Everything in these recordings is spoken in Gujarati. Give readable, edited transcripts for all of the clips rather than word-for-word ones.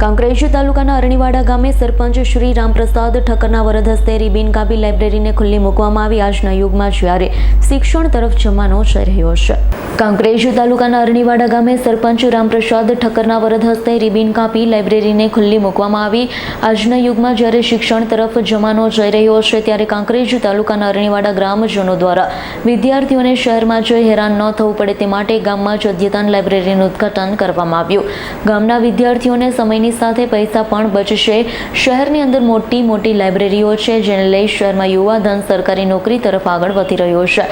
કાંકરેજ તાલુકાના અરણીવાડા ગામે સરપંચ શ્રી રામપ્રસાદ ઠક્કરના વરદ હસ્તે રિબિન કાપી લાઇબ્રેરીને ખુલ્લી મૂકવામાં આવી। આજના યુગમાં જ્યારે શિક્ષણ તરફ જમાનો જઈ રહ્યો છે, કાંકરેજ તાલુકાના અરણીવાડા ગામે સરપંચ રામપ્રસાદ ઠક્કરના વરદ હસ્તે રિબિન કાપી લાઇબ્રેરીને ખુલ્લી મૂકવામાં આવી। આજના યુગમાં જ્યારે શિક્ષણ તરફ જમાનો જઈ રહ્યો છે, ત્યારે કાંકરેજ તાલુકાના અરણીવાડા ગ્રામજનો દ્વારા વિદ્યાર્થીઓને શહેરમાં જઈ હેરાન ન થવું પડે તે માટે ગામમાં જ અદ્યતન લાઇબ્રેરીનું ઉદ્ઘાટન કરવામાં આવ્યું। ગામના વિદ્યાર્થીઓને સમયની સાથે પૈસા પણ બચશે। શહેરની અંદર મોટી લાઇબ્રેરીઓ છે, જેને લઈ શહેરમાં યુવાધન સરકારી નોકરી તરફ આગળ વધી રહ્યો છે।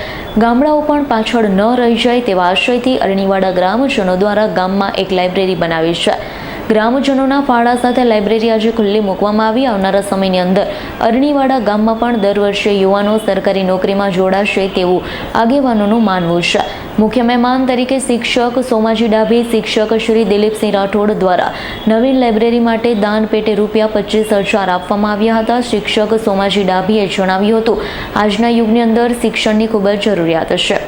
ગામડાઓ પણ પાછળ ન રહી જાય તેવા આશયથી અરણીવાડા ગ્રામજનો દ્વારા ગામમાં એક લાઇબ્રેરી બનાવી છે। ગ્રામજનોના ફાળા સાથે લાઇબ્રેરી આજે ખુલ્લી મૂકવામાં આવી। આવનારા સમયની અંદર અરણીવાડા ગામમાં પણ દર વર્ષે યુવાનો સરકારી નોકરીમાં જોડાશે તેવું આગેવાનોનું માનવું છે। મુખ્ય મહેમાન તરીકે શિક્ષક સોમાજી ડાભી, શિક્ષક શ્રી દિલીપસિંહ રાઠોડ દ્વારા નવીન લાઇબ્રેરી માટે દાન પેટે ₹25,000 આપવામાં આવ્યા હતા। શિક્ષક સોમાજી ડાભીએ જણાવ્યું હતું, આજના યુગની અંદર શિક્ષણની ખૂબ જ જરૂરિયાત છે।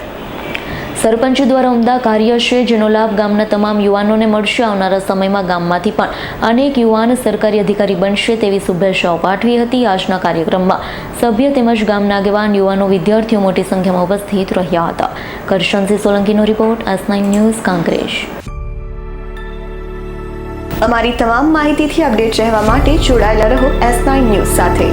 સરપંચ દ્વારા ઉમદા કાર્ય છે, જેનો લાભ ગામના તમામ યુવાનોને મળશે। આવનારા સમયમાં ગામમાંથી પણ અનેક યુવાન સરકારી અધિકારી બનશે તેવી શુભેચ્છાઓ પાઠવી હતી। આજના કાર્યક્રમમાં સભ્ય તેમજ ગામના આગેવાન, યુવાનો, વિદ્યાર્થીઓ મોટી સંખ્યામાં ઉપસ્થિત રહ્યા હતા। કરશનસિંહ સોલંકીનો રિપોર્ટ, S9 ન્યૂઝ, કાંકરેજ। અમારી તમામ માહિતીથી અપડેટ રહેવા માટે જોડાયેલા રહો S9 ન્યૂઝ સાથે।